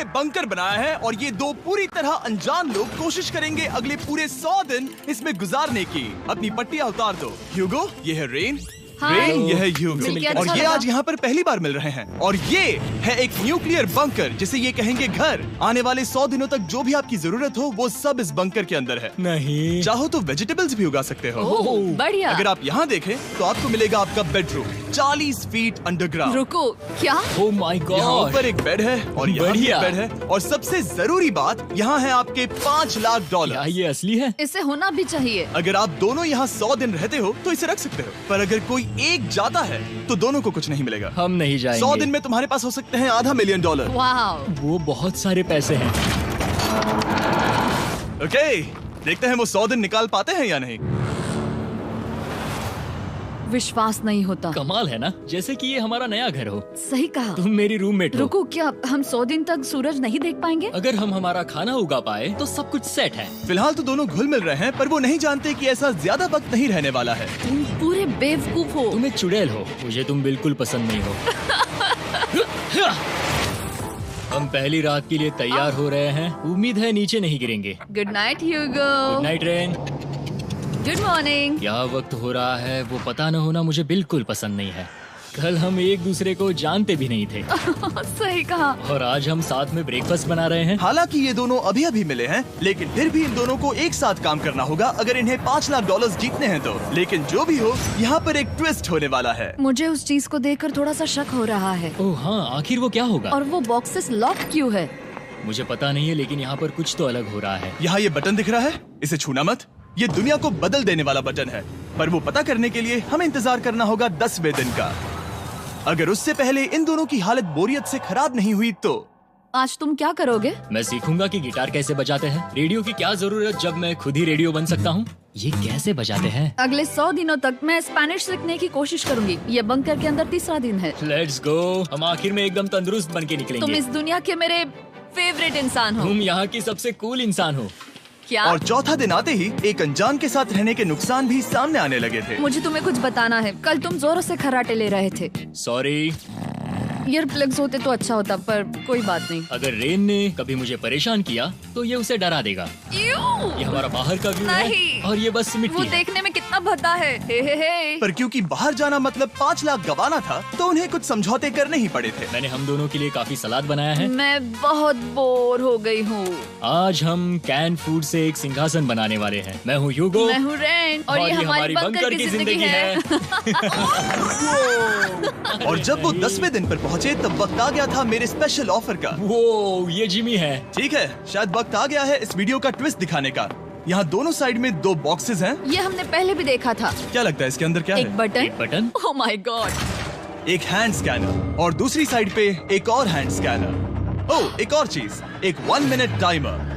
ये बंकर बनाया है और ये दो पूरी तरह अनजान लोग कोशिश करेंगे अगले पूरे 100 दिन इसमें गुजारने की। अपनी पट्टियां उतार दो। ह्यूगो, ये है रेन। रेन, ये है ह्यूगो और ये आज यहाँ पर पहली बार मिल रहे हैं। और ये है एक न्यूक्लियर बंकर जिसे ये कहेंगे घर। आने वाले 100 दिनों तक जो भी आपकी जरूरत हो वो सब इस बंकर के अंदर है। नहीं, चाहो तो वेजिटेबल्स भी उगा सकते हो। बढ़िया। अगर आप यहाँ देखें तो आपको मिलेगा आपका बेडरूम 40 फीट अंडरग्राउंड। रुको, क्या? ओह माय यहाँ गॉड, ऊपर एक बेड है और यहाँ भी एक बढ़िया। बेड है और सबसे जरूरी बात यहाँ है आपके $5 लाख। क्या ये असली है? इसे होना भी चाहिए। अगर आप दोनों यहाँ 100 दिन रहते हो तो इसे रख सकते हो, पर अगर कोई एक जाता है तो दोनों को कुछ नहीं मिलेगा। हम नहीं जाएंगे। 100 दिन में तुम्हारे पास हो सकते हैं $500 मिलियन। वाह, वो बहुत सारे पैसे हैं। ओके, देखते हैं वो 100 दिन निकाल पाते हैं या नहीं। विश्वास नहीं होता। कमाल है ना, जैसे कि ये हमारा नया घर हो। सही कहा। तुम मेरी रूममेट हो। रुको, क्या हम 100 दिन तक सूरज नहीं देख पाएंगे? अगर हम हमारा खाना उगा पाए तो सब कुछ सेट है। फिलहाल तो दोनों घुल मिल रहे हैं, पर वो नहीं जानते कि ऐसा ज्यादा वक्त नहीं रहने वाला है। तुम पूरे बेवकूफ हो। तुम एक चुड़ैल हो, मुझे तुम बिल्कुल पसंद नहीं हो। हम पहली रात के लिए तैयार हो रहे हैं। उम्मीद है नीचे नहीं गिरेंगे। Good night Hugo. Good night Rain. Good morning. क्या वक्त हो रहा है वो पता न होना मुझे बिल्कुल पसंद नहीं है। कल हम एक दूसरे को जानते भी नहीं थे सही कहा। और आज हम साथ में ब्रेकफास्ट बना रहे हैं। हालांकि ये दोनों अभी अभी मिले हैं, लेकिन फिर भी इन दोनों को एक साथ काम करना होगा अगर इन्हें $5 लाख जीतने हैं तो। लेकिन जो भी हो, यहाँ पर एक ट्विस्ट होने वाला है। मुझे उस चीज को देखकर थोड़ा सा शक हो रहा है। ओह हाँ, आखिर वो क्या होगा? और वो बॉक्सेस लॉक क्यों है? मुझे पता नहीं है, लेकिन यहाँ पर कुछ तो अलग हो रहा है। यहाँ ये बटन दिख रहा है, इसे छूना मत। ये दुनिया को बदल देने वाला बटन है, पर वो पता करने के लिए हमें इंतजार करना होगा 10वें दिन का। अगर उससे पहले इन दोनों की हालत बोरियत से खराब नहीं हुई तो आज तुम क्या करोगे? मैं सीखूंगा कि गिटार कैसे बजाते हैं। रेडियो की क्या जरूरत जब मैं खुद ही रेडियो बन सकता हूँ। ये कैसे बजाते हैं? अगले 100 दिनों तक मैं स्पेनिश सीखने की कोशिश करूंगी। ये बंकर के अंदर तीसरा दिन है। Let's go. हम आखिर में एकदम तंदुरुस्त बन के तुम निकलेंगे। इस दुनिया के मेरे फेवरेट इंसान हो। तुम यहाँ की सबसे कूल इंसान हो। क्या? और चौथा दिन आते ही एक अनजान के साथ रहने के नुकसान भी सामने आने लगे थे। मुझे तुम्हें कुछ बताना है। कल तुम जोरों से खर्राटे ले रहे थे। सॉरी। ईयर प्लग्स होते तो अच्छा होता, पर कोई बात नहीं। अगर रेन ने कभी मुझे परेशान किया तो ये उसे डरा देगा। ये हमारा बाहर का व्यू है नहीं। और ये बस वो मिट्टी है। देखने में कितना भद्दा है। हे। पर क्योंकि बाहर जाना मतलब 5 लाख गंवाना था, तो उन्हें कुछ समझौते करने ही पड़े थे। मैंने हम दोनों के लिए काफी सलाद बनाया है। मैं बहुत बोर हो गई हूँ। आज हम कैन फूड से एक सिंहासन बनाने वाले हैं। मैं हूँ ह्यूगो मैं हूँ रेन और ये हमारी बंकर की जिंदगी है। और जब वो 10वें दिन पर पहुँचे तब वक्त आ गया था मेरे स्पेशल ऑफर का। वो ये जिमी है। ठीक है, शायद वक्त आ गया है इस वीडियो का ट्विस्ट दिखाने का। यहाँ दोनों साइड में 2 बॉक्सेस हैं। ये हमने पहले भी देखा था। क्या लगता है इसके अंदर क्या एक है? बटन। एक बटन। Oh my God. एक हैंड स्कैनर और दूसरी साइड पे एक और हैंड स्कैनर। ओह, एक और चीज, एक 1 मिनट टाइमर।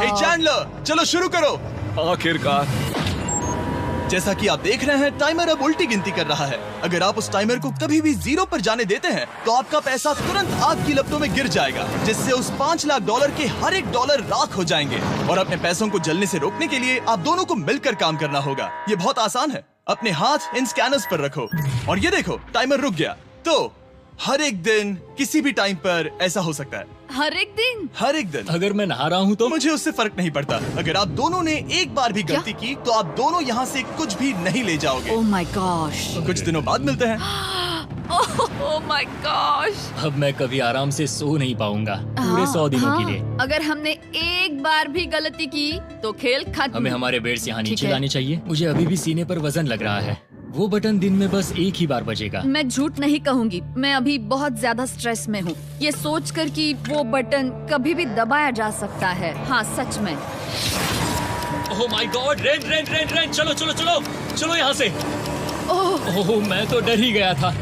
हे चैंडलर, चलो शुरू करो। आखिरकार। जैसा कि आप देख रहे हैं, टाइमर अब उल्टी गिनती कर रहा है। अगर आप उस टाइमर को कभी भी 0 पर जाने देते हैं तो आपका पैसा तुरंत आग की लपटों में गिर जाएगा, जिससे उस $5 लाख के हर एक डॉलर राख हो जाएंगे। और अपने पैसों को जलने से रोकने के लिए आप दोनों को मिलकर काम करना होगा। ये बहुत आसान है। अपने हाथ इन स्कैनर्स पर रखो और ये देखो, टाइमर रुक गया। तो हर एक दिन किसी भी टाइम पर ऐसा हो सकता है। हर एक दिन? हर एक दिन। अगर मैं नहा रहा हूँ तो मुझे उससे फर्क नहीं पड़ता। अगर आप दोनों ने एक बार भी गलती की तो आप दोनों यहाँ से कुछ भी नहीं ले जाओगे। Oh my gosh. कुछ दिनों बाद मिलते हैं। Oh my gosh. अब मैं कभी आराम से सो नहीं पाऊंगा पूरे 100 दिनों के लिए। अगर हमने एक बार भी गलती की तो खेल खत्म। हमें हमारे बेड से यहाँ ठीक नीचे है। लाने चाहिए। मुझे अभी भी सीने पर वजन लग रहा है। वो बटन दिन में बस एक ही बार बजेगा। मैं झूठ नहीं कहूँगी, मैं अभी बहुत ज्यादा स्ट्रेस में हूँ, ये सोचकर कि वो बटन कभी भी दबाया जा सकता है। हाँ सच में। ओह my God, rain rain rain rain, चलो चलो चलो चलो यहाँ से। ओह मैं तो डर ही गया था।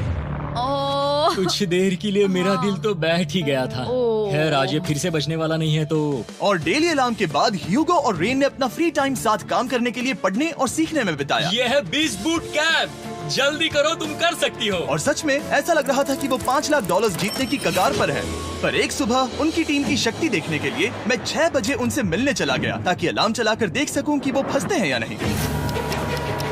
ओह कुछ देर के लिए मेरा दिल तो बैठ ही गया था। ओह। खैर आज ये फिर से बजने वाला नहीं है तो। और डेली अलार्म के बाद ह्यूगो और रेन ने अपना फ्री टाइम साथ काम करने के लिए पढ़ने और सीखने में बिताया। ये है 20 बूट कैप। जल्दी करो, तुम कर सकती हो। और सच में ऐसा लग रहा था कि वो $5 लाख जीतने की कगार पर है। पर एक सुबह उनकी टीम की शक्ति देखने के लिए मैं 6 बजे उनसे मिलने चला गया, ताकि अलार्म चलाकर देख सकूं कि वो फंसते हैं या नहीं।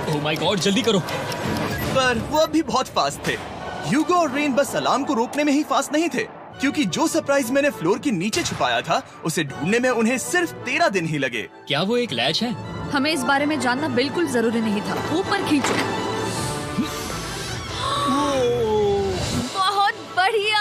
ओह माय गॉड, जल्दी करो। पर वो अब भी बहुत फास्ट थे। ह्यूगो और रेन बस अलार्म को रोकने में ही फास्ट नहीं थे, क्योंकि जो सरप्राइज मैंने फ्लोर के नीचे छुपाया था उसे ढूंढने में उन्हें सिर्फ 13 दिन ही लगे। क्या वो एक लैच है? हमें इस बारे में जानना बिल्कुल जरूरी नहीं था। ऊपर खींचो। बहुत बढ़िया।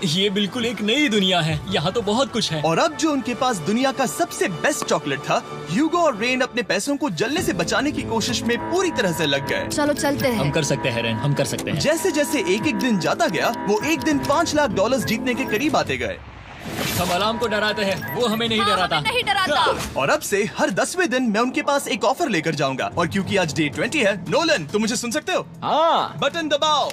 ये बिल्कुल एक नई दुनिया है, यहाँ तो बहुत कुछ है। और अब जो उनके पास दुनिया का सबसे बेस्ट चॉकलेट था, ह्यूगो और रेन अपने पैसों को जलने से बचाने की कोशिश में पूरी तरह से लग गए। चलो चलते हम हैं। कर सकते हैं रेन, हम कर सकते हैं। जैसे जैसे एक एक दिन जाता गया, वो एक दिन $5 लाख जीतने के करीब आते गए। हम अलार्म को डराते हैं, वो हमें नहीं हाँ, डराता। हमें नहीं डराता। और अब से हर 10वें दिन मैं उनके पास एक ऑफर लेकर जाऊंगा। और क्योंकि आज डे 20 है, नोलन तुम मुझे सुन सकते हो? हाँ। बटन दबाओ।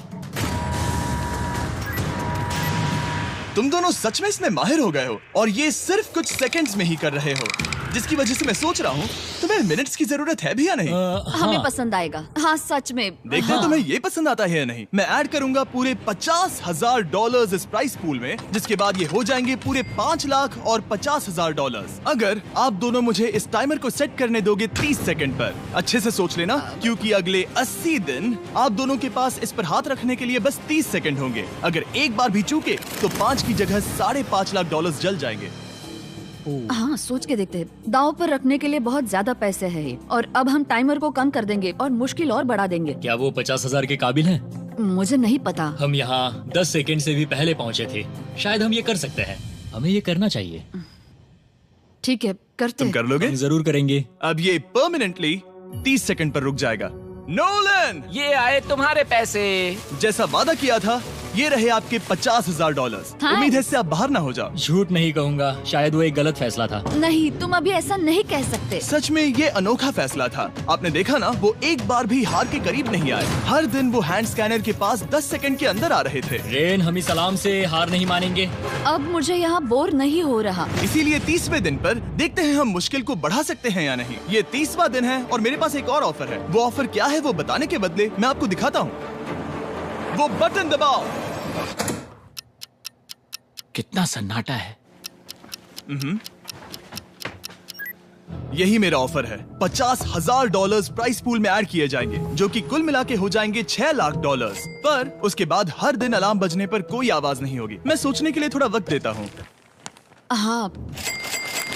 तुम दोनों सच में इसमें माहिर हो गए हो और ये सिर्फ कुछ सेकंड्स में ही कर रहे हो, जिसकी वजह से मैं सोच रहा हूँ तुम्हें मिनट्स की जरूरत है भी या नहीं। हमें पसंद आएगा। हाँ सच में। देखते हैं तुम्हें ये पसंद आता है या नहीं। मैं ऐड करूंगा पूरे $50,000 इस प्राइस पूल में, जिसके बाद ये हो जाएंगे पूरे $5,50,000। अगर आप दोनों मुझे इस टाइमर को सेट करने दोगे 30 सेकंड पर। अच्छे से सोच लेना, क्योंकि अगले 80 दिन आप दोनों के पास इस पर हाथ रखने के लिए बस 30 सेकंड होंगे। अगर एक बार भी चूके तो 5 की जगह $5.5 लाख जल जाएंगे। हाँ सोच के देखते हैं। दांव पर रखने के लिए बहुत ज्यादा पैसे है ये। और अब हम टाइमर को कम कर देंगे और मुश्किल और बढ़ा देंगे। क्या वो 50,000 के काबिल हैं? मुझे नहीं पता। हम यहाँ 10 सेकंड से भी पहले पहुँचे थे। शायद हम ये कर सकते हैं, हमें ये करना चाहिए। ठीक है करते तुम हैं। कर लोगे? हम जरूर करेंगे। अब ये परमानेंटली 30 सेकंड पर रुक जाएगा। नोलन, ये आए तुम्हारे पैसे। जैसा वादा किया था, ये रहे आपके $50,000। हाँ। उम्मीद है इससे आप बाहर ना हो जाओ। झूठ नहीं कहूँगा, शायद वो एक गलत फैसला था। नहीं तुम अभी ऐसा नहीं कह सकते। सच में ये अनोखा फैसला था। आपने देखा ना, वो एक बार भी हार के करीब नहीं आए। हर दिन वो हैंड स्कैनर के पास 10 सेकंड के अंदर आ रहे थे। रेन, हम इस अलार्म से हार नहीं मानेंगे। अब मुझे यहाँ बोर नहीं हो रहा। इसीलिए 30वें दिन पर देखते हैं हम मुश्किल को बढ़ा सकते हैं या नहीं। ये 30वां दिन है और मेरे पास एक और ऑफर है। वो ऑफर क्या है वो बताने के बदले मैं आपको दिखाता हूँ। वो बटन दबाओ। कितना सन्नाटा है। यही मेरा ऑफर है। $50,000 प्राइस पूल में ऐड किए जाएंगे, जो कि कुल मिला के हो जाएंगे $6 लाख। पर उसके बाद हर दिन अलार्म बजने पर कोई आवाज नहीं होगी। मैं सोचने के लिए थोड़ा वक्त देता हूँ। हाँ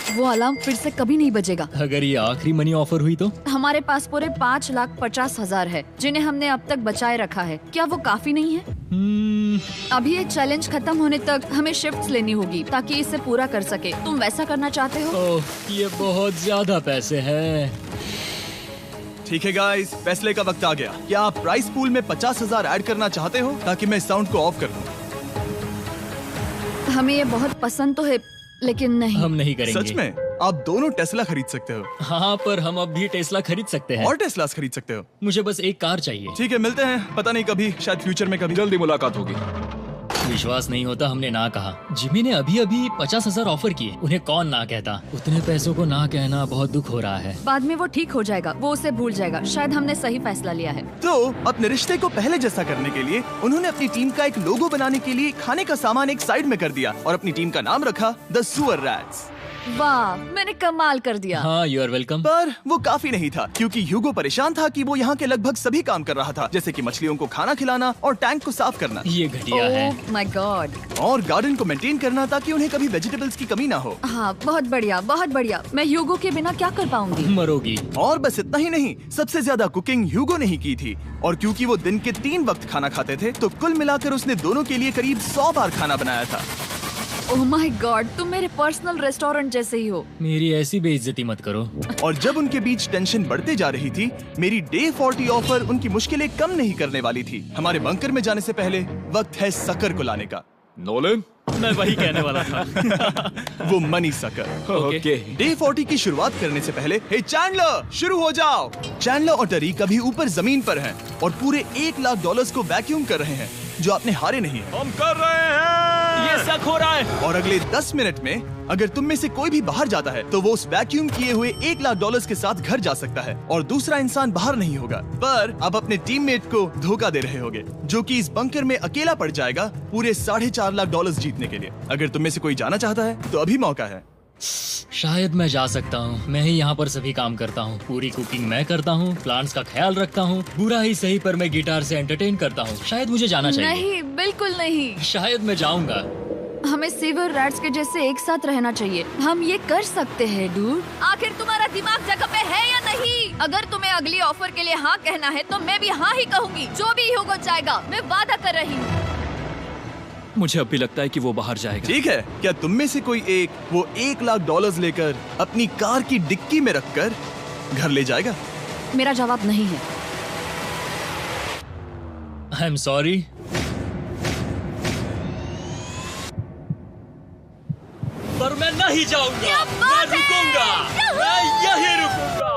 वो अलार्म फिर से कभी नहीं बजेगा। अगर ये आखिरी मनी ऑफर हुई तो? हमारे पास पूरे $5,50,000 है, जिन्हें हमने अब तक बचाए रखा है। क्या वो काफी नहीं है? अभी ये चैलेंज खत्म होने तक हमें शिफ्ट्स लेनी होगी ताकि इसे पूरा कर सके। तुम वैसा करना चाहते हो? ओह, ये बहुत ज्यादा पैसे हैं। ठीक है गाइस, फैसले का वक्त आ गया। क्या आप प्राइस पूल में 50,000 ऐड करना चाहते हो ताकि मैं साउंड को ऑफ कर दूं? हमें ये बहुत पसंद तो है, लेकिन नहीं। हम नहीं करेंगे। सच में? आप दोनों टेस्ला खरीद सकते हो हाँ, पर हम अब भी टेस्ला खरीद सकते हैं। और टेस्लास खरीद सकते हो। मुझे बस एक कार चाहिए। ठीक है, मिलते हैं। पता नहीं कभी, शायद फ्यूचर में कभी। जल्दी मुलाकात होगी। विश्वास नहीं होता हमने ना कहा। जिमी ने अभी अभी 50,000 ऑफर किए, उन्हें कौन ना कहता। उतने पैसों को ना कहना बहुत दुख हो रहा है। बाद में वो ठीक हो जाएगा, वो उसे भूल जाएगा। शायद हमने सही फैसला लिया है। तो अपने रिश्ते को पहले जैसा करने के लिए उन्होंने अपनी टीम का एक लोगो बनाने के लिए खाने का सामान एक साइड में कर दिया और अपनी टीम का नाम रखा द सुअर रैट्स। वाह, मैंने कमाल कर दिया। हाँ, यू आर वेलकम। पर वो काफी नहीं था, क्योंकि ह्यूगो परेशान था कि वो यहाँ के लगभग सभी काम कर रहा था, जैसे कि मछलियों को खाना खिलाना और टैंक को साफ करना ये घटिया है। ओह माय गॉड। और गार्डन को मेंटेन करना ताकि उन्हें कभी वेजिटेबल्स की कमी ना हो। हाँ बहुत बढ़िया, बहुत बढ़िया। मैं ह्यूगो के बिना क्या कर पाऊंगी? मरोगी। और बस इतना ही नहीं, सबसे ज्यादा कुकिंग ह्यूगो ने ही की थी। और क्योंकि वो दिन के 3 वक्त खाना खाते थे, तो कुल मिलाकर उसने दोनों के लिए करीब 100 बार खाना बनाया था। ओह माय गॉड, तुम मेरे पर्सनल रेस्टोरेंट जैसे ही हो। मेरी ऐसी बेइज्जती मत करो। और जब उनके बीच टेंशन बढ़ते जा रही थी, मेरी डे 40 ऑफर उनकी मुश्किलें कम नहीं करने वाली थी। हमारे बंकर में जाने से पहले वक्त है सकर को लाने का। नोलन। मैं वही कहने वाला था। वो मनी सकर। ओके। डे 40 की शुरुआत करने से पहले, हे चैंडलर, शुरू हो जाओ। चैंडलर और टरीक अभी ऊपर जमीन पर हैं और पूरे $1 लाख को वैक्यूम कर रहे हैं, जो आपने हारे नहीं है। हम कर रहे हैं। ये शक हो रहा है। और अगले 10 मिनट में अगर तुम में से कोई भी बाहर जाता है, तो वो उस वैक्यूम किए हुए $1 लाख के साथ घर जा सकता है और दूसरा इंसान बाहर नहीं होगा। पर अब अपने टीममेट को धोखा दे रहे होगे, जो कि इस बंकर में अकेला पड़ जाएगा पूरे $4.5 लाख जीतने के लिए। अगर तुम में से कोई जाना चाहता है, तो अभी मौका है। शायद मैं जा सकता हूँ। मैं ही यहाँ पर सभी काम करता हूँ। पूरी कुकिंग मैं करता हूँ, प्लांट्स का ख्याल रखता हूँ। बुरा ही सही, पर मैं गिटार से एंटरटेन करता हूँ। शायद मुझे जाना चाहिए। नहीं, बिल्कुल नहीं। शायद मैं जाऊंगा। हमें सीवर रैट्स के जैसे एक साथ रहना चाहिए। हम ये कर सकते हैं डूड। आखिर तुम्हारा दिमाग जगह पे है या नहीं? अगर तुम्हें अगली ऑफर के लिए हाँ कहना है तो मैं भी हाँ ही कहूँगी। जो भी होगा जाएगा, मैं वादा कर रही हूँ। मुझे अब भी लगता है कि वो बाहर जाएगा। ठीक है, क्या तुम में से कोई एक वो $1,00,000 लेकर अपनी कार की डिक्की में रखकर घर ले जाएगा? मेरा जवाब नहीं है। I am sorry. पर मैं नहीं जाऊंगा, मैं रुकूंगा, मैं यहीं रुकूंगा।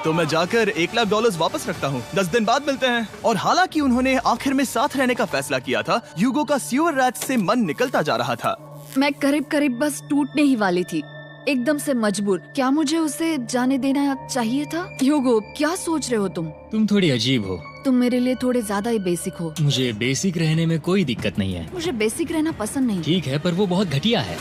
तो मैं जाकर $1,00,000 वापस रखता हूँ। 10 दिन बाद मिलते हैं। और हालांकि उन्होंने आखिर में साथ रहने का फैसला किया था, ह्यूगो का सीवर रैट से मन निकलता जा रहा था। मैं करीब करीब बस टूटने ही वाली थी, एकदम से मजबूर। क्या मुझे उसे जाने देना चाहिए था? ह्यूगो, क्या सोच रहे हो तुम? तुम थोड़ी अजीब हो। तुम मेरे लिए थोड़े ज्यादा ही बेसिक हो। मुझे बेसिक रहने में कोई दिक्कत नहीं है। मुझे बेसिक रहना पसंद नहीं। ठीक है, पर वो बहुत घटिया है।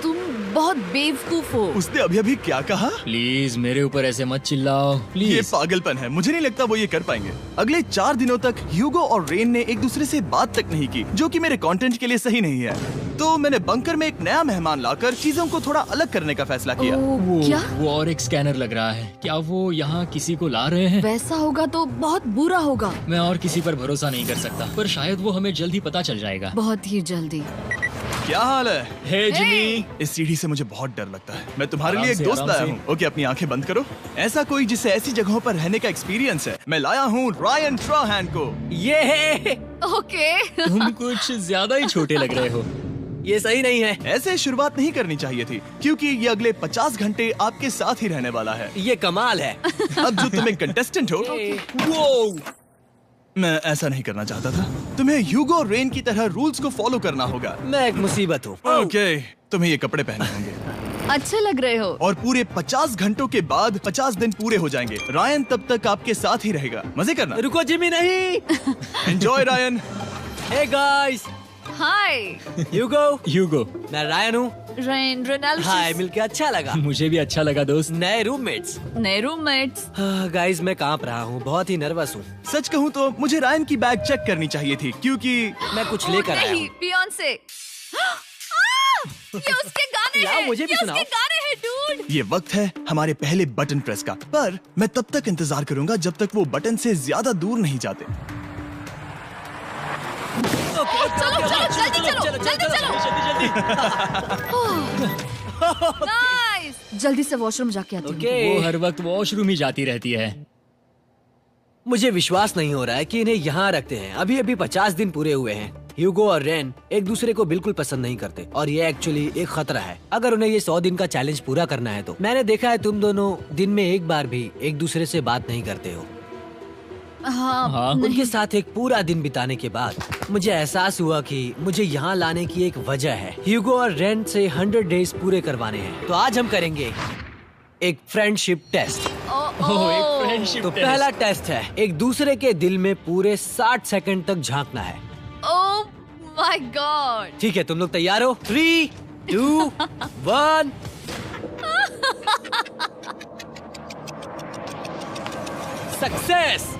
तुम बहुत बेवकूफ हो। उसने अभी अभी क्या कहा? प्लीज मेरे ऊपर ऐसे मत चिल्लाओ, ये प्लीज। पागलपन है। मुझे नहीं लगता वो ये कर पाएंगे। अगले 4 दिनों तक ह्यूगो और रेन ने एक दूसरे से बात तक नहीं की, जो कि मेरे कंटेंट के लिए सही नहीं है। तो मैंने बंकर में एक नया मेहमान लाकर चीजों को थोड़ा अलग करने का फैसला किया। क्या? वो और एक स्कैनर लग रहा है। क्या वो यहाँ किसी को ला रहे हैं? वैसा होगा तो बहुत बुरा होगा। मैं और किसी पर भरोसा नहीं कर सकता, पर शायद वो हमें जल्द ही पता चल जाएगा। बहुत ही जल्दी। क्या हाल है? हे जिमी। इस सीढ़ी से मुझे बहुत डर लगता है। मैं तुम्हारे आराम लिए एक से, दोस्त आराम लाया से। हूँ। ओके, अपनी आंखें बंद करो। ऐसा कोई जिसे ऐसी जगहों पर रहने का एक्सपीरियंस है। मैं लाया हूँ रायन ट्राहैन को। ये ओके। तुम कुछ ज्यादा ही छोटे लग रहे हो। ये सही नहीं है। ऐसे शुरुआत नहीं करनी चाहिए थी, क्योंकि ये अगले 50 घंटे आपके साथ ही रहने वाला है। ये कमाल है। अब जो तुम एक कंटेस्टेंट हो, वो मैं ऐसा नहीं करना चाहता था। तुम्हें ह्यूगो और रेन की तरह रूल्स को फॉलो करना होगा। मैं एक मुसीबत हूँ। ओके, तुम्हें ये कपड़े पहनने होंगे। अच्छे लग रहे हो। और पूरे 50 घंटों के बाद 50 दिन पूरे हो जाएंगे। रायन तब तक आपके साथ ही रहेगा। मजे करना। रुको जिमी, नहीं। Enjoy Ryan. हे गाइस, हाय ह्यूगो, मैं रायन हूँ। रेनल्ड। हाय, मिलके अच्छा लगा। मुझे भी अच्छा लगा दोस्त। नए रूममेट्स। नए रूममेट्स। गाइस, मैं कांप रहा हूँ, बहुत ही नर्वस हूँ। सच कहूँ तो मुझे रायन की बैग चेक करनी चाहिए थी, क्योंकि मैं कुछ लेकर आया नहीं, हूँ। बियॉन्से। ये उसके गाने लाओ, हैं। मुझे भी ये सुनाओ। उसके गाने हैं डूड। ये वक्त है हमारे पहले बटन प्रेस का। पर मैं तब तक इंतजार करूंगा जब तक वो बटन से ज्यादा दूर नहीं जाते। चलो जल्दी नाइस। जल्दी से वॉशरूम जाके आती हूँ। ओके। वो हर वक्त वॉशरूम ही जाती रहती है। मुझे विश्वास नहीं हो रहा है कि इन्हें यहाँ रखते हैं। अभी अभी 50 दिन पूरे हुए हैं। ह्यूगो और रेन एक दूसरे को बिल्कुल पसंद नहीं करते और ये एक्चुअली एक खतरा है। अगर उन्हें ये 100 दिन का चैलेंज पूरा करना है तो। मैंने देखा है तुम दोनों दिन में एक बार भी एक दूसरे से बात नहीं करते हो। हाँ, उनके साथ एक पूरा दिन बिताने के बाद मुझे एहसास हुआ कि मुझे यहाँ लाने की एक वजह है। ह्यूगो और रेन से 100 डेज पूरे करवाने हैं। तो आज हम करेंगे एक फ्रेंडशिप टेस्ट। एक फ्रेंडशिप तो पहला टेस्ट है, एक दूसरे के दिल में पूरे 60 सेकंड तक झांकना है। ओह माय गॉड। ठीक है, तुम लोग तैयार हो? 3, 2, 1। सक्सेस।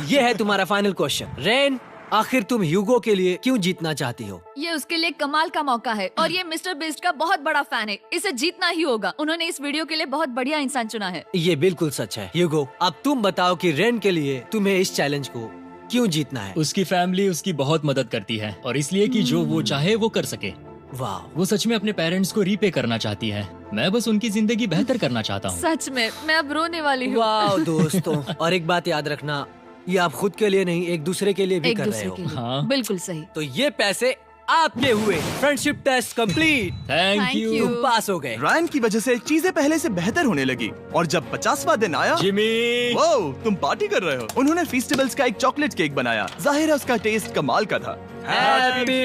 ये है तुम्हारा फाइनल क्वेश्चन। रेन, आखिर तुम ह्यूगो के लिए क्यों जीतना चाहती हो? ये उसके लिए कमाल का मौका है और ये मिस्टर बीस्ट का बहुत बड़ा फैन है। इसे जीतना ही होगा। उन्होंने इस वीडियो के लिए बहुत बढ़िया इंसान चुना है। ये बिल्कुल सच है। ह्यूगो, अब तुम बताओ कि रेन के लिए तुम्हें इस चैलेंज को क्यों जीतना है? उसकी फैमिली उसकी बहुत मदद करती है और इसलिए कि जो वो चाहे वो कर सके। वाह, वो सच में अपने पेरेंट्स को रीपे करना चाहती है। मैं बस उनकी जिंदगी बेहतर करना चाहता हूँ। सच में मैं अब रोने वाली हूँ। वाह दोस्तों। और एक बात याद रखना, ये आप खुद के लिए नहीं, एक दूसरे के लिए भी एक कर रहे दूसरे हो। के लिए। हाँ। बिल्कुल सही। तो ये पैसे आपके हुए। Friendship test complete. Thank Thank you you। तुम पास हो गए। रायन की वजह से चीजें पहले से बेहतर होने लगी। और जब 50वां दिन आया, जिमी। वो तुम पार्टी कर रहे हो। उन्होंने फेस्टिवल्स का एक चॉकलेट केक बनाया। जाहिर है उसका टेस्ट कमाल का था। Happy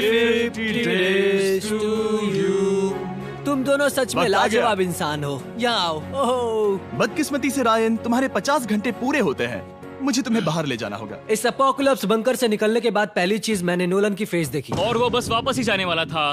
50 days to you। तुम दोनों सच में वक्त आ गया। लाजवाब इंसान हो। यहाँ आओ। ओह, बदकिस्मती से रायन, तुम्हारे 50 घंटे पूरे होते हैं। मुझे तुम्हें बाहर ले जाना होगा। इस अपोकलिप्स बंकर से निकलने के बाद पहली चीज मैंने नोलन की फेस देखी। और वो बस वापस ही जाने वाला था।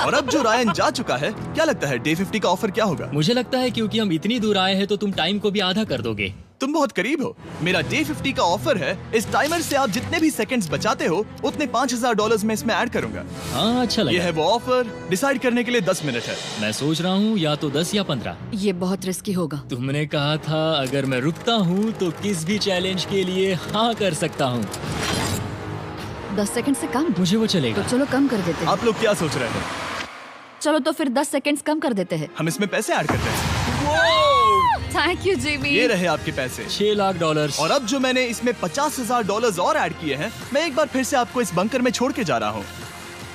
और अब जो रायन जा चुका है, क्या लगता है डे 50 का ऑफर क्या होगा? मुझे लगता है क्योंकि हम इतनी दूर आए हैं तो तुम टाइम को भी आधा कर दोगे। तुम बहुत करीब हो। मेरा डे 50 का ऑफर है। इस टाइमर से आप जितने भी सेकंड्स बचाते हो उतने $5000 मैं इसमें ऐड करूंगा। हाँ, अच्छा ये लगा। है वो ऑफर। डिसाइड करने के लिए 10 मिनट है। मैं सोच रहा हूँ या तो 10 या 15। ये बहुत रिस्की होगा। तुमने कहा था अगर मैं रुकता हूँ तो किस भी चैलेंज के लिए हाँ कर सकता हूँ। 10 सेकंड से कम? मुझे वो तो चलेगा। चलो कम कर देते हैं। आप लोग क्या सोच रहे हैं? चलो तो फिर 10 सेकंड्स कम कर देते हैं। हम इसमें पैसे ऐड करते हैं। Thank you Jimmy. ये रहे आपके पैसे। $6 लाख। और अब जो मैंने इसमें $50,000 और ऐड किए हैं, मैं एक बार फिर से आपको इस बंकर में छोड़ के जा रहा हूँ।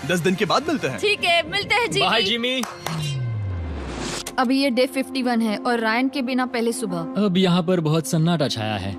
10 दिन के बाद मिलते हैं। ठीक है, मिलते हैं बाय जिमी। जिमी। अभी ये डे 51 है और रायन के बिना पहले सुबह। अब यहाँ पर बहुत सन्नाटा छाया है।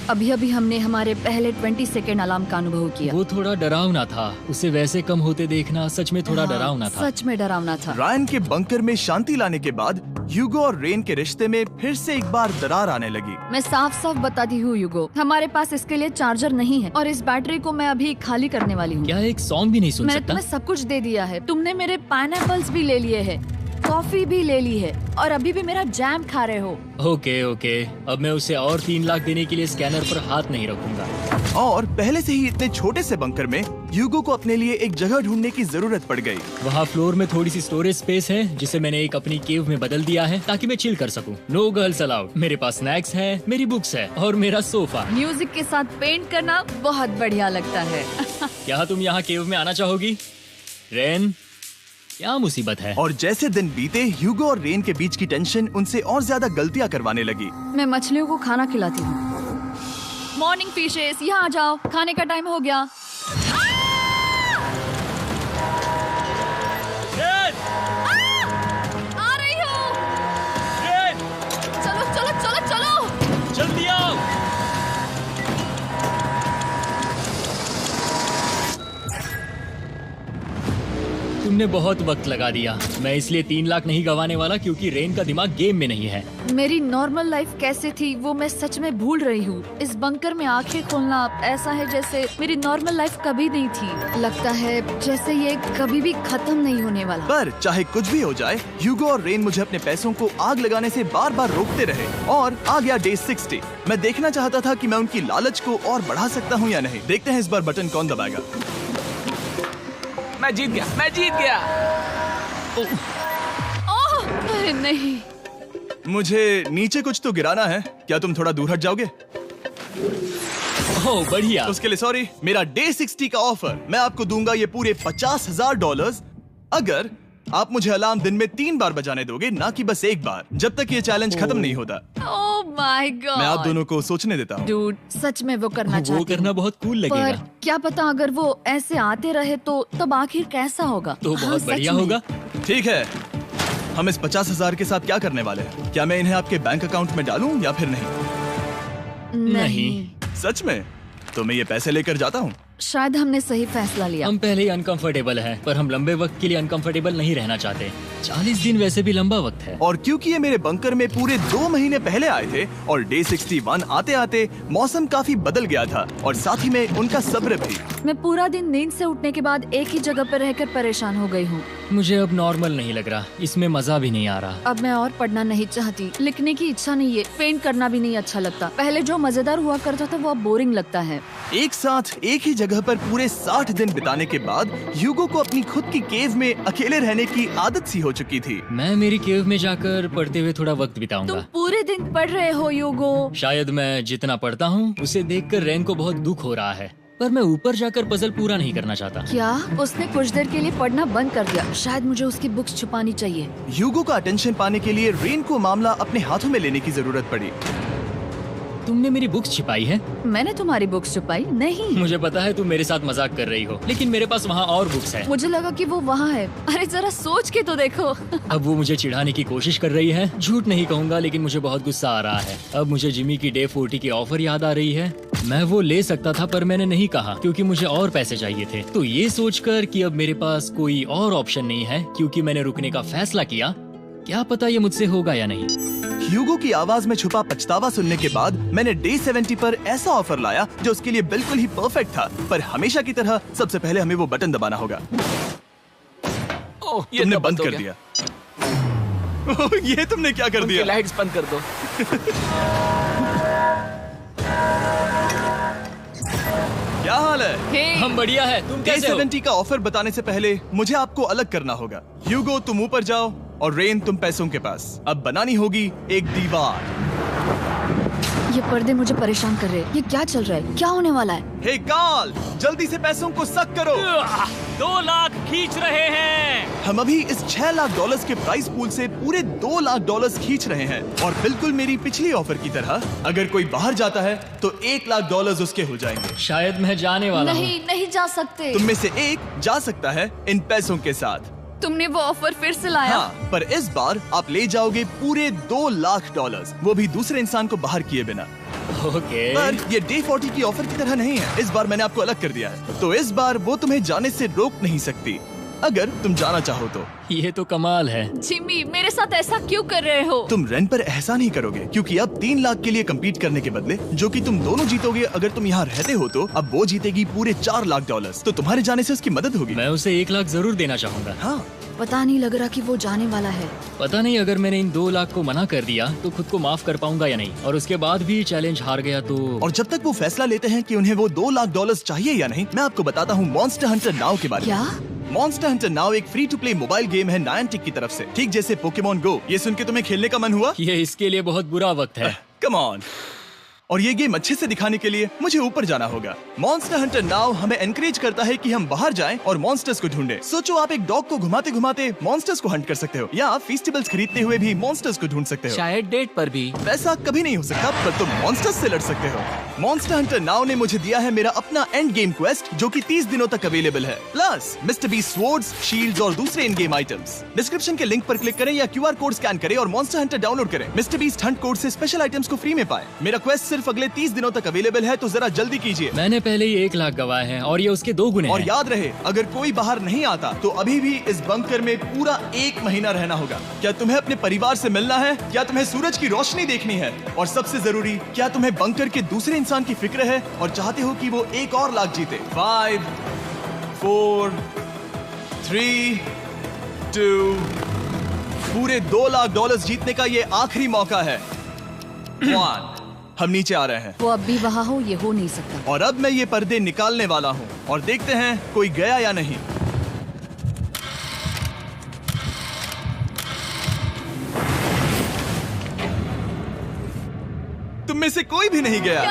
अभी अभी हमने हमारे पहले 20 सेकेंड अलार्म का अनुभव किया। वो थोड़ा डरावना था। उसे वैसे कम होते देखना सच में थोड़ा हाँ, डरावना था। सच में डरावना था। रायन के बंकर में शांति लाने के बाद ह्यूगो और रेन के रिश्ते में फिर से एक बार दरार आने लगी। मैं साफ साफ बताती हूँ युगो, हमारे पास इसके लिए चार्जर नहीं है और इस बैटरी को मैं अभी खाली करने वाली हूँ। क्या एक सॉन्ग भी नहीं सुन मैंने सकता? तुम्हें सब कुछ दे दिया है। तुमने मेरे पाइनएप्पल्स भी ले लिए हैं, कॉफी भी ले ली है और अभी भी मेरा जैम खा रहे हो। ओके ओके, अब मैं उसे और 3 लाख देने के लिए स्कैनर पर हाथ नहीं रखूंगा। और पहले से ही इतने छोटे से बंकर में ह्यूगो को अपने लिए एक जगह ढूंढने की जरूरत पड़ गई। वहाँ फ्लोर में थोड़ी सी स्टोरेज स्पेस है जिसे मैंने एक अपनी केव में बदल दिया है ताकि मैं चिल कर सकूं। No girls allowed. मेरे पास स्नैक्स है, मेरी बुक्स है और मेरा सोफा। म्यूजिक के साथ पेंट करना बहुत बढ़िया लगता है। क्या तुम यहाँ केव में आना चाहोगी? रेन, क्या मुसीबत है? और जैसे दिन बीते, ह्यूगो और रेन के बीच की टेंशन उनसे और ज्यादा गलतियां करवाने लगी। मैं मछलियों को खाना खिलाती हूँ। मॉर्निंग फिशेस, यहाँ आ जाओ, खाने का टाइम हो गया। आ रही हूँ। चलो चलो चलो चलो। जल्दी आओ। तुमने बहुत वक्त लगा दिया। मैं इसलिए 3 लाख नहीं गंवाने वाला क्योंकि रेन का दिमाग गेम में नहीं है। मेरी नॉर्मल लाइफ कैसे थी वो मैं सच में भूल रही हूँ। इस बंकर में आंखें खोलना ऐसा है जैसे मेरी नॉर्मल लाइफ कभी नहीं थी। लगता है जैसे ये कभी भी खत्म नहीं होने वाला। पर चाहे कुछ भी हो जाए, ह्यूगो और रेन मुझे अपने पैसों को आग लगाने से बार बार रोकते रहे। और आ गया डे 60। मैं देखना चाहता था कि मैं उनकी लालच को और बढ़ा सकता हूँ या नहीं। देखते हैं इस बार बटन कौन दबाएगा। मैं जीत गया, मैं जीत गया। ओह, अरे नहीं। मुझे नीचे कुछ तो गिराना है। क्या तुम थोड़ा दूर हट जाओगे? ओह बढ़िया। उसके लिए सॉरी। मेरा डे 60 का ऑफर, मैं आपको दूंगा ये पूरे $50,000 अगर आप मुझे अलार्म दिन में 3 बार बजाने दोगे, ना कि बस एक बार, जब तक ये चैलेंज खत्म नहीं होता। ओह माय गॉड। मैं आप दोनों को सोचने देता हूँ। डूड, सच में वो करना वो चाहती करना हूँ। बहुत कूल पर लगेगा। क्या पता अगर वो ऐसे आते रहे तो तब आखिर कैसा होगा। तो हाँ, बहुत सच बढ़िया में। होगा। ठीक है, हम इस 50,000 के साथ क्या करने वाले हैं? क्या मैं इन्हें आपके बैंक अकाउंट में डालूं या फिर नहीं? नहीं, सच में? तो मैं ये पैसे लेकर जाता हूँ। शायद हमने सही फैसला लिया। हम पहले ही अनकंफर्टेबल हैं, पर हम लंबे वक्त के लिए अनकंफर्टेबल नहीं रहना चाहते। 40 दिन वैसे भी लंबा वक्त है। और क्योंकि ये मेरे बंकर में पूरे 2 महीने पहले आए थे और डे 61 आते आते मौसम काफी बदल गया था और साथ ही में उनका सब्र भी। मैं पूरा दिन नींद से उठने के बाद एक ही जगह पर रहकर परेशान हो गई हूँ। मुझे अब नॉर्मल नहीं लग रहा, इसमें मजा भी नहीं आ रहा। अब मैं और पढ़ना नहीं चाहती, लिखने की इच्छा नहीं है, पेंट करना भी नहीं अच्छा लगता। पहले जो मजेदार हुआ करता था वो अब बोरिंग लगता है। एक साथ एक ही जगह पर पूरे 60 दिन बिताने के बाद ह्यूगो को अपनी खुद की केव में अकेले रहने की आदत सी हो चुकी थी। मैं मेरी केव में जाकर पढ़ते हुए थोड़ा वक्त तुम बिताऊंगा। पूरे दिन पढ़ रहे हो योगो। शायद मैं जितना पढ़ता हूँ उसे देखकर रेन को बहुत दुख हो रहा है, पर मैं ऊपर जाकर पजल पूरा नहीं करना चाहता। क्या उसने कुछ देर के लिए पढ़ना बंद कर दिया? शायद मुझे उसकी बुक्स छुपानी चाहिए। ह्यूगो का अटेंशन पाने के लिए रेन को मामला अपने हाथों में लेने की जरूरत पड़ी। तुमने मेरी बुक्स छिपाई है? मैंने तुम्हारी बुक्स छुपाई नहीं। मुझे पता है तुम मेरे साथ मजाक कर रही हो, लेकिन मेरे पास वहाँ और बुक्स है। मुझे लगा कि वो वहाँ है। अरे जरा सोच के तो देखो। अब वो मुझे चिढ़ाने की कोशिश कर रही है। झूठ नहीं कहूंगा, लेकिन मुझे बहुत गुस्सा आ रहा है। अब मुझे जिमी की डे 40 की ऑफर याद आ रही है। मैं वो ले सकता था पर मैंने नहीं कहा क्योंकि मुझे और पैसे चाहिए थे। तो ये सोचकर कि अब मेरे पास कोई और ऑप्शन नहीं है क्योंकि मैंने रुकने का फैसला किया, क्या पता ये मुझसे होगा या नहीं। ह्यूगो की आवाज में छुपा पछतावा सुनने के बाद मैंने डे 70 पर ऐसा ऑफर लाया जो उसके लिए बिल्कुल ही परफेक्ट था। पर हमेशा की तरह सबसे पहले हमें वो बटन दबाना होगा। ओह, ये तुमने तो बंद हो कर गया। दिया। ओह, ये तुमने क्या कर उनकी दिया? लाइट्स बंद कर दो। क्या हाल है? हे, हम बढ़िया है, तुम डे कैसे हो? 70 का ऑफर बताने से पहले मुझे आपको अलग करना होगा। ह्यूगो तुम ऊपर जाओ और रेन तुम पैसों के पास। अब बनानी होगी एक दीवार। ये पर्दे मुझे परेशान कर रहे हैं। ये क्या चल रहा है? क्या होने वाला है? हे कार्ल, जल्दी से पैसों को सक करो। 2 लाख खींच रहे हैं। हम अभी इस $6 लाख के प्राइस पूल से पूरे $2 लाख खींच रहे हैं और बिल्कुल मेरी पिछली ऑफर की तरह अगर कोई बाहर जाता है तो $1 लाख उसके हो जाएंगे। शायद मैं जाने वाला हूँ। नहीं, नहीं जा सकते। तुम में से एक जा सकता है इन पैसों के साथ। तुमने वो ऑफर फिर से लाया? हाँ, पर इस बार आप ले जाओगे पूरे $2 लाख, वो भी दूसरे इंसान को बाहर किए बिना। ओके। पर ये डे 40 की ऑफर की तरह नहीं है। इस बार मैंने आपको अलग कर दिया है, तो इस बार वो तुम्हें जाने से रोक नहीं सकती अगर तुम जाना चाहो तो। ये तो कमाल है। जिमी, मेरे साथ ऐसा क्यों कर रहे हो? तुम रेंट पर एहसान ही करोगे क्योंकि अब 3 लाख के लिए कम्पीट करने के बदले जो कि तुम दोनों जीतोगे अगर तुम यहाँ रहते हो, तो अब वो जीतेगी पूरे $4 लाख। तो तुम्हारे जाने से उसकी मदद होगी। मैं उसे 1 लाख जरूर देना चाहूंगा। हाँ, पता नहीं लग रहा कि वो जाने वाला है। पता नहीं अगर मैंने इन 2 लाख को मना कर दिया तो खुद को माफ कर पाऊंगा या नहीं, और उसके बाद भी चैलेंज हार गया तो। और जब तक वो फैसला लेते हैं कि उन्हें वो $2 लाख चाहिए या नहीं, मैं आपको बताता हूँ मॉन्स्टर हंटर नाउ के बारे में। क्या? मॉन्स्टर हंटर नाउ एक free to play mobile game है नायंटिक की तरफ से, ठीक जैसे पोकेमॉन गो। ये सुन के तुम्हें खेलने का मन हुआ? ये इसके लिए बहुत बुरा वक्त है। Come on. और ये गेम अच्छे से दिखाने के लिए मुझे ऊपर जाना होगा। मॉन्स्टर हंटर नाउ हमें एनकरेज करता है कि हम बाहर जाएं और मॉन्स्टर्स को ढूंढें। सोचो, आप एक डॉग को घुमाते घुमाते मॉन्स्टर्स को हंट कर सकते हो, या आप फेस्टिवल्स खरीदते हुए भी मॉन्स्टर्स को ढूंढ सकते हो। शायद डेट पर भी। वैसा कभी नहीं हो सकता, पर तुम मॉन्स्टर्स से लड़ सकते हो। मॉन्स्टर हंटर नाउ ने मुझे दिया है मेरा अपना एंड गेम क्वेस्ट जो कि 30 दिनों तक अवेलेबल है, plus mister beast swords, shields और दूसरे इन गेम आइटम्स। डिस्क्रिप्शन के लिंक पर क्लिक करें या QR कोड स्कैन करें और मॉन्स्टर हंटर डाउनलोड करें। मिस्टर बीस्ट हंट कोड से स्पेशल आइटम्स को फ्री में पाएं। मेरा क्वेस्ट सिर्फ अगले 30 दिनों तक अवेलेबल है, तो जरा जल्दी कीजिए। मैंने पहले ही 1 लाख गवाए हैं और ये उसके 2 गुने और हैं। याद रहे, अगर कोई बाहर नहीं आता तो अभी भी इस बंकर में पूरा 1 महीना रहना होगा। क्या तुम्हें अपने परिवार से मिलना है? क्या तुम्हें सूरज की रोशनी देखनी है? और सबसे जरूरी, क्या तुम्हें बंकर के दूसरे इंसान की फिक्र है और चाहते हो कि वो एक और लाख जीते? 5, 4, 3, 2, पूरे $2 लाख जीतने का ये आखिरी मौका है। 1, हम नीचे आ रहे हैं वो अब भी वहाँ हो, ये हो नहीं सकता। और अब मैं ये पर्दे निकालने वाला हूँ और देखते हैं कोई गया या नहीं। तुम में से कोई भी नहीं गया।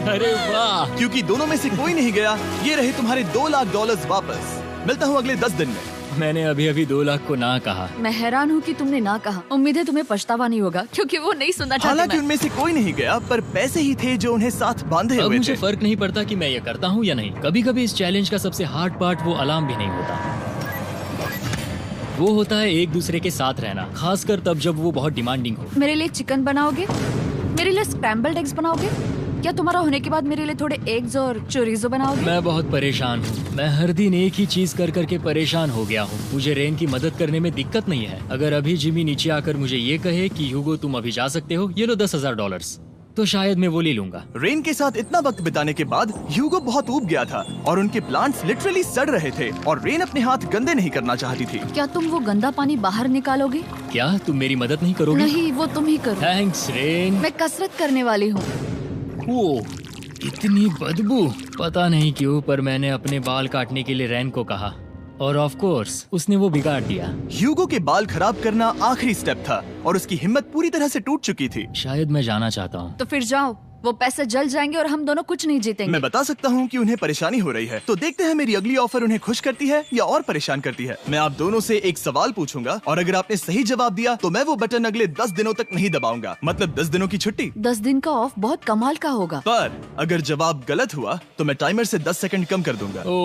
अरे वाह। क्योंकि दोनों में से कोई नहीं गया, ये रहे तुम्हारे $2 लाख वापस। मिलता हूँ अगले 10 दिन में। मैंने अभी अभी 2 लाख को ना कहा। मैं हैरान हूँ कि तुमने ना कहा। उम्मीद है तुम्हें पछतावा नहीं होगा, क्योंकि वो नहीं सुनना चाहते। हालांकि मैं। उनमें से कोई नहीं गया, पर पैसे ही थे जो उन्हें साथ बांधे अब हुए मुझे थे। फर्क नहीं पड़ता कि मैं ये करता हूँ या नहीं। कभी कभी इस चैलेंज का सबसे हार्ड पार्ट वो अलार्म भी नहीं होता, वो होता है एक दूसरे के साथ रहना, खासकर तब जब वो बहुत डिमांडिंग हो। मेरे लिए चिकन बनाओगे? मेरे लिए स्क्रैम्बल्ड एग्स बनाओगे? क्या तुम्हारा होने के बाद मेरे लिए थोड़े एग्स और चोरिजो बनाओगे? मैं बहुत परेशान हूँ। मैं हर दिन एक ही चीज कर करके परेशान हो गया हूँ। मुझे रेन की मदद करने में दिक्कत नहीं है। अगर अभी जिमी नीचे आकर मुझे ये कहे कि ह्यूगो तुम अभी जा सकते हो, ये लो $10,000, तो शायद मैं वो ले लूंगा। रेन के साथ इतना वक्त बिताने के बाद ह्यूगो बहुत ऊब गया था और उनके प्लांट्स लिटरली सड़ रहे थे और रेन अपने हाथ गंदे नहीं करना चाहती थी। क्या तुम वो गंदा पानी बाहर निकालोगे? क्या तुम मेरी मदद नहीं करोगे? नहीं, वो तुम ही करो। Thanks rain. मैं कसरत करने वाली हूँ। ओ, इतनी बदबू। पता नहीं क्यों, पर मैंने अपने बाल काटने के लिए रैन को कहा और ऑफ कोर्स उसने वो बिगाड़ दिया। ह्यूगो के बाल खराब करना आखिरी स्टेप था और उसकी हिम्मत पूरी तरह से टूट चुकी थी। शायद मैं जाना चाहता हूँ। तो फिर जाओ, वो पैसे जल जाएंगे और हम दोनों कुछ नहीं जीतेंगे। मैं बता सकता हूँ कि उन्हें परेशानी हो रही है, तो देखते हैं मेरी अगली ऑफर उन्हें खुश करती है या और परेशान करती है। मैं आप दोनों से एक सवाल पूछूंगा और अगर आपने सही जवाब दिया तो मैं वो बटन अगले 10 दिनों तक नहीं दबाऊंगा, मतलब 10 दिनों की छुट्टी। 10 दिन का ऑफ बहुत कमाल का होगा। पर अगर जवाब गलत हुआ तो मैं टाइमर से 10 सेकंड कम कर दूंगा। ओ,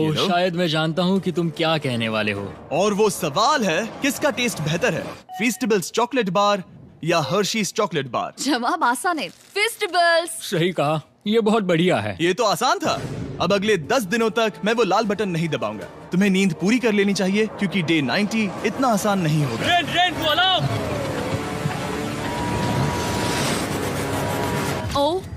You know? शायद मैं जानता हूँ कि तुम क्या कहने वाले हो। और वो सवाल है, किसका टेस्ट बेहतर है, फेस्टिवल्स चॉकलेट बार या हर्शीज चॉकलेट बार? जवाब आसान है, फेस्टिवल्स। सही कहा, ये बहुत बढ़िया है। ये तो आसान था। अब अगले 10 दिनों तक मैं वो लाल बटन नहीं दबाऊंगा। तुम्हें नींद पूरी कर लेनी चाहिए क्योंकि डे 90 इतना आसान नहीं होगा। रेन, रेन, वो अलार्म!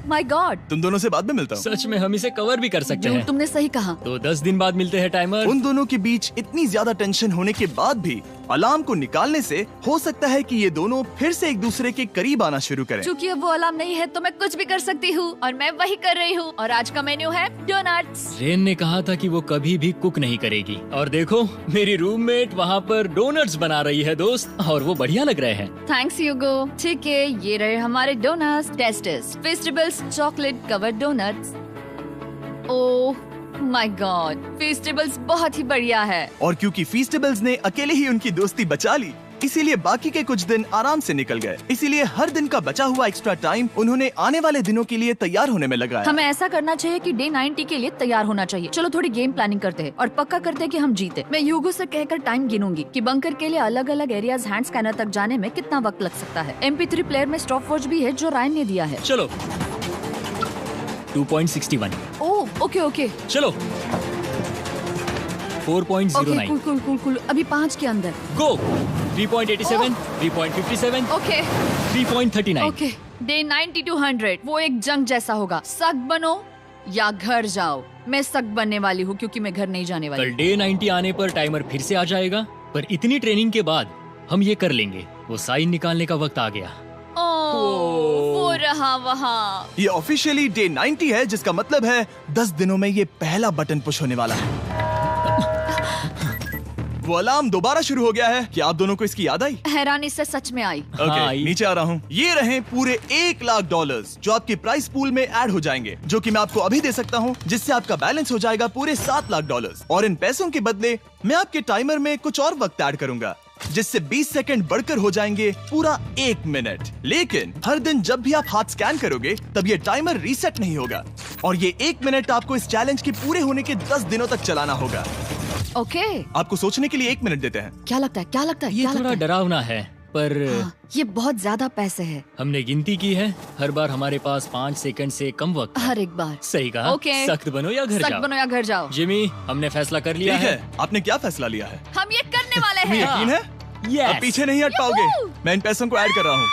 माय गॉड, तुम दोनों से बाद में मिलता हूँ। सच में हम इसे कवर भी कर सकते हैं। तुमने सही कहा। तो 10 दिन बाद मिलते हैं टाइमर। उन दोनों के बीच इतनी ज्यादा टेंशन होने के बाद भी अलार्म को निकालने से हो सकता है कि ये दोनों फिर से एक दूसरे के करीब आना शुरू करें। क्योंकि अब वो अलार्म नहीं है तो मैं कुछ भी कर सकती हूँ और मैं वही कर रही हूँ। और आज का मेन्यू है डोनट्स। रेन ने कहा था कि वो कभी भी कुक नहीं करेगी और देखो मेरी रूममेट वहाँ पर डोनट्स बना रही है दोस्त, और वो बढ़िया लग रहे हैं। Thanks Hugo. ठीक है, ये रहे हमारे doughnuts. Tasters festivals chocolate covered doughnuts. Oh my god, festivals बहुत ही बढ़िया है। और क्योंकि फीस्टेबल्स ने अकेले ही उनकी दोस्ती बचा ली, इसीलिए बाकी के कुछ दिन आराम से निकल गए। इसीलिए हर दिन का बचा हुआ एक्स्ट्रा टाइम उन्होंने आने वाले दिनों के लिए तैयार होने में लगाया। हमें ऐसा करना चाहिए कि डे 90 के लिए तैयार होना चाहिए। चलो थोड़ी गेम प्लानिंग करते हैं और पक्का करते हैं कि हम जीते। मैं ह्यूगो से कहकर टाइम गिनूंगी कि बंकर के लिए अलग अलग एरियाज हैंड स्कैनर तक जाने में कितना वक्त लग सकता है। MP3 प्लेयर में स्टॉप वॉच भी है जो रायन ने दिया है। चलो 2.61। ओह ओके ओके चलो 4.09। Cool cool cool cool. अभी 5 के अंदर। गो 3.87, 3.57, ओके 3.39। ओके। डे 90 to 100 वो एक जंग जैसा होगा। सख्त बनो या घर जाओ। मैं सख्त बनने वाली हूँ क्योंकि मैं घर नहीं जाने वाली। कल डे 90 आने पर टाइमर फिर से आ जाएगा, पर इतनी ट्रेनिंग के बाद हम ये कर लेंगे। वो साइन निकालने का वक्त आ गया। वो रहा वहाँ। ये ऑफिशियली डे 90 है, जिसका मतलब है 10 दिनों में ये पहला बटन पुश होने वाला है। वो अलार्म दोबारा शुरू हो गया है। क्या आप दोनों को इसकी याद आई? हैरानी से सच में आई। ओके, हाँ, नीचे आ रहा हूँ। ये रहे पूरे $1,00,000 जो आपके प्राइस पूल में ऐड हो जाएंगे, जो कि मैं आपको अभी दे सकता हूँ, जिससे आपका बैलेंस हो जाएगा पूरे $7,00,000। और इन पैसों के बदले मैं आपके टाइमर में कुछ और वक्त ऐड करूंगा, जिससे 20 सेकंड बढ़कर हो जाएंगे पूरा 1 मिनट। लेकिन हर दिन जब भी आप हाथ स्कैन करोगे तब ये टाइमर रीसेट नहीं होगा, और ये 1 मिनट आपको इस चैलेंज के पूरे होने के 10 दिनों तक चलाना होगा। ओके। आपको सोचने के लिए 1 मिनट देते हैं। क्या लगता है, क्या लगता है, ये क्या थोड़ा लगता है? डरावना है, पर हाँ, ये बहुत ज्यादा पैसे है हमने गिनती की है, हर बार हमारे पास 5 सेकंड से कम वक्त है। हर एक बार। सही कहा। ओके। सख्त बनो या घर सख्त जाओ। बनो या घर जाओ। जिमी, हमने फैसला कर लिया ठीक है। है, आपने क्या फैसला लिया है? हम ये करने वाले तुम्हें हैं। यकीन है? Yes. अब पीछे नहीं हट पाओगे। मैं इन पैसों को ऐड कर रहा हूँ।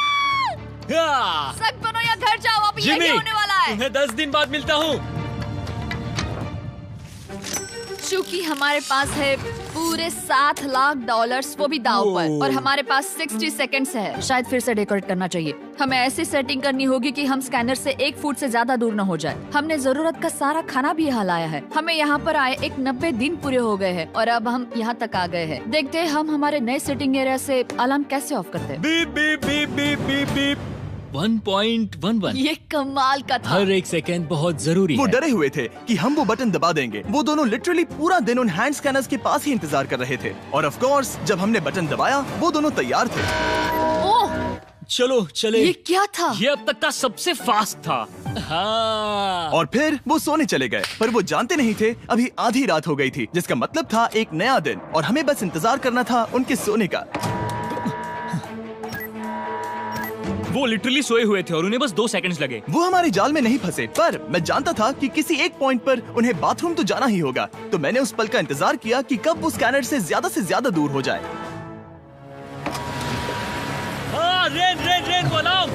हाँ। सख्त बनो या घर जाओ। अब यही जिमी, होने वाला है। तुम्हें 10 दिन बाद मिलता हूँ। चूंकि हमारे पास है पूरे $7,00,000 वो भी दाव पर, और हमारे पास 60 सेकंड्स है। शायद फिर से डेकोरेट करना चाहिए। हमें ऐसी सेटिंग करनी होगी कि हम स्कैनर से 1 फुट से ज्यादा दूर न हो जाए। हमने जरूरत का सारा खाना भी यहाँ लाया है। हमें यहाँ पर आए 90 दिन पूरे हो गए हैं और अब हम यहाँ तक आ गए हैं। देखते हैं हम हमारे नए सेटिंग एरिया से अलार्म कैसे ऑफ करते हैं। Beep beep beep beep beep beep. 1.11। ये कमाल का था। हर एक सेकंड बहुत जरूरी वो है। डरे हुए थे कि हम वो बटन दबा देंगे। वो दोनों लिटरली पूरा दिन उन हैंड स्कैनर्स के पास ही इंतजार कर रहे थे, और ऑफ कोर्स जब हमने बटन दबाया वो दोनों तैयार थे। ओह, चलो चले। ये क्या था? ये अब तक का सबसे फास्ट था। हाँ। और फिर वो सोने चले गए, पर वो जानते नहीं थे अभी आधी रात हो गई थी, जिसका मतलब था एक नया दिन, और हमें बस इंतजार करना था उनके सोने का। वो लिटरली सोए हुए थे और उन्हें बस 2 सेकंड्स लगे। वो हमारे जाल में नहीं फंसे, पर मैं जानता था कि किसी एक पॉइंट पर उन्हें बाथरूम तो जाना ही होगा, तो मैंने उस पल का इंतजार किया कि कब वो स्कैनर से ज्यादा दूर हो जाए। हाँ, रेन रेन रेन वो अलार्म।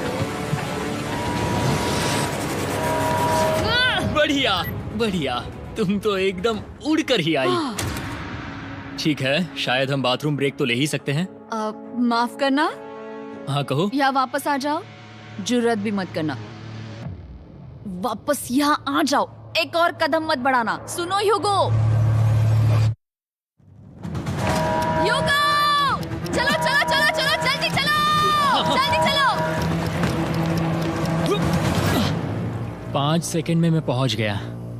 बढ़िया बढ़िया, तुम तो एकदम उड़कर ही आई। ठीक है, शायद हम बाथरूम ब्रेक तो ले ही सकते हैं। माफ करना हाँ कहो। या वापस आ जाओ। जुर्रत भी मत करना। वापस यहाँ आ जाओ। एक और कदम मत बढ़ाना। सुनो ह्यूगो। ह्यूगो, चलो चलो चलो चलो, जल्दी चलो, जल्दी चलो। 5 सेकंड में मैं पहुंच गया,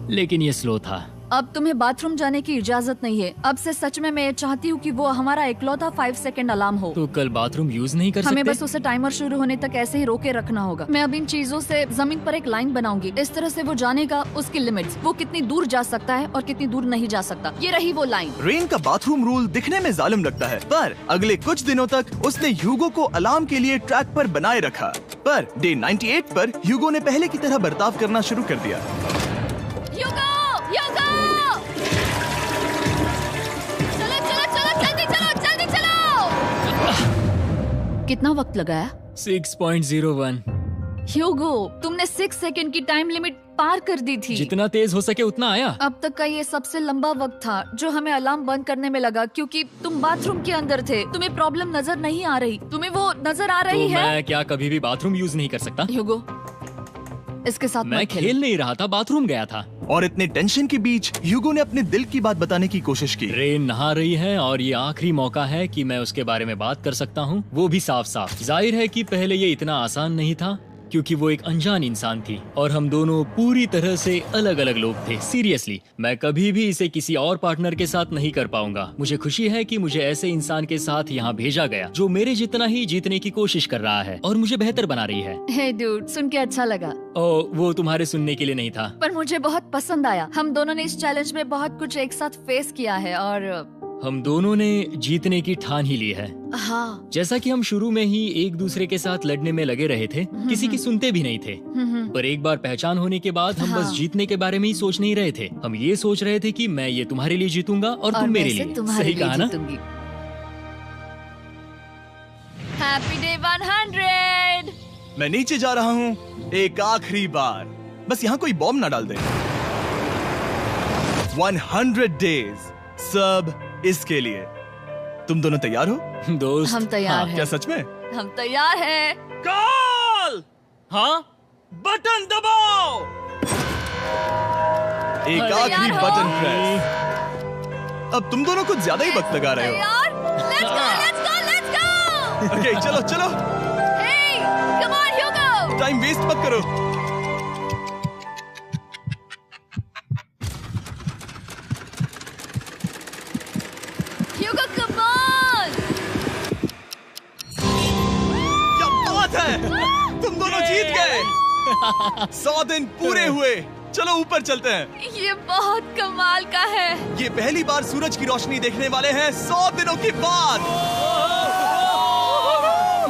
लेकिन ये स्लो था। अब तुम्हें बाथरूम जाने की इजाजत नहीं है। अब से सच में मैं चाहती हूँ कि वो हमारा इकलौता 5 सेकंड अलार्म हो। तो कल बाथरूम यूज नहीं कर हमें सकते? बस उसे टाइमर शुरू होने तक ऐसे ही रोके रखना होगा। मैं अब इन चीजों से जमीन पर एक लाइन बनाऊंगी। इस तरह से वो जानेगा उसकी लिमिट्स, वो कितनी दूर जा सकता है और कितनी दूर नहीं जा सकता। ये रही वो लाइन। रेन का बाथरूम रूल दिखने में जालिम लगता है, पर अगले कुछ दिनों तक उसने ह्यूगो को अलार्म के लिए ट्रैक पर बनाए रखा। पर डे 98 पर ह्यूगो ने पहले की तरह बर्ताव करना शुरू कर दिया। ह्यूगो, ह्यूगो! चलो चलो चलो, जल्दी चलो, जल्दी चलो! कितना वक्त लगाया? 6.01। ह्यूगो, तुमने 6 सेकंड की टाइम लिमिट पार कर दी थी। जितना तेज हो सके उतना आया। अब तक का ये सबसे लंबा वक्त था जो हमें अलार्म बंद करने में लगा, क्योंकि तुम बाथरूम के अंदर थे। तुम्हें प्रॉब्लम नजर नहीं आ रही, तुम्हें वो नजर आ रही तो है? मैं क्या कभी भी बाथरूम यूज नहीं कर सकता? ह्यूगो, इसके साथ मैं मत खेलो। खेल नहीं रहा था, बाथरूम गया था। और इतने टेंशन के बीच ह्यूगो ने अपने दिल की बात बताने की कोशिश की। रेन नहा रही है और ये आखिरी मौका है कि मैं उसके बारे में बात कर सकता हूँ, वो भी साफ साफ। जाहिर है कि पहले ये इतना आसान नहीं था क्योंकि वो एक अनजान इंसान थी और हम दोनों पूरी तरह से अलग अलग लोग थे। सीरियसली, मैं कभी भी इसे किसी और पार्टनर के साथ नहीं कर पाऊंगा। मुझे खुशी है कि मुझे ऐसे इंसान के साथ यहाँ भेजा गया जो मेरे जितना ही जीतने की कोशिश कर रहा है और मुझे बेहतर बना रही है। हे डूड, सुन के अच्छा लगा। ओ, वो तुम्हारे सुनने के लिए नहीं था। पर मुझे बहुत पसंद आया। हम दोनों ने इस चैलेंज में बहुत कुछ एक साथ फेस किया है और हम दोनों ने जीतने की ठान ही ली है। हाँ। जैसा कि हम शुरू में ही एक दूसरे के साथ लड़ने में लगे रहे थे, किसी की सुनते भी नहीं थे। पर एक बार पहचान होने के बाद हम बस हाँ। जीतने के बारे में ही सोच नहीं रहे थे। हम ये सोच रहे थे कि मैं ये तुम्हारे लिए जीतूंगा और तुम मेरे लिए। सही कहा ना? Happy day 100। मैं नीचे जा रहा हूँ एक आखिरी बार, बस यहाँ कोई बॉम्ब ना डाल दे। 100 डेज, सब इसके लिए। तुम दोनों तैयार हो? दोस्त, हम तैयार हाँ, हैं। क्या सच में? हम तैयार हैं। कॉल! हाँ? बटन दबाओ। एक अरे आखिरी यार हो। Button press. अब तुम दोनों कुछ ज्यादा ही वक्त लगा रहे हो। तैयार? Let's go, let's go, let's go! Okay, चलो चलो, Hey, come on, Hugo! Time waste मत करो। Hugo, come on! क्या बात है, तुम दोनों जीत गए। 100 दिन पूरे हुए। चलो ऊपर चलते हैं। ये बहुत कमाल का है। ये पहली बार सूरज की रोशनी देखने वाले हैं 100 दिनों के बाद।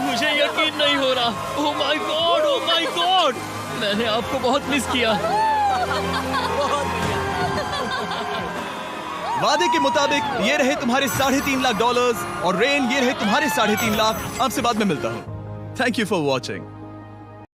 मुझे यकीन नहीं हो रहा। ओह my God, oh my God, मैंने आपको बहुत मिस किया। वादे के मुताबिक ये रहे तुम्हारे $3.5 लाख और रेन ये रहे तुम्हारे 3.5 लाख। आपसे बाद में मिलता हूँ। Thank you for watching.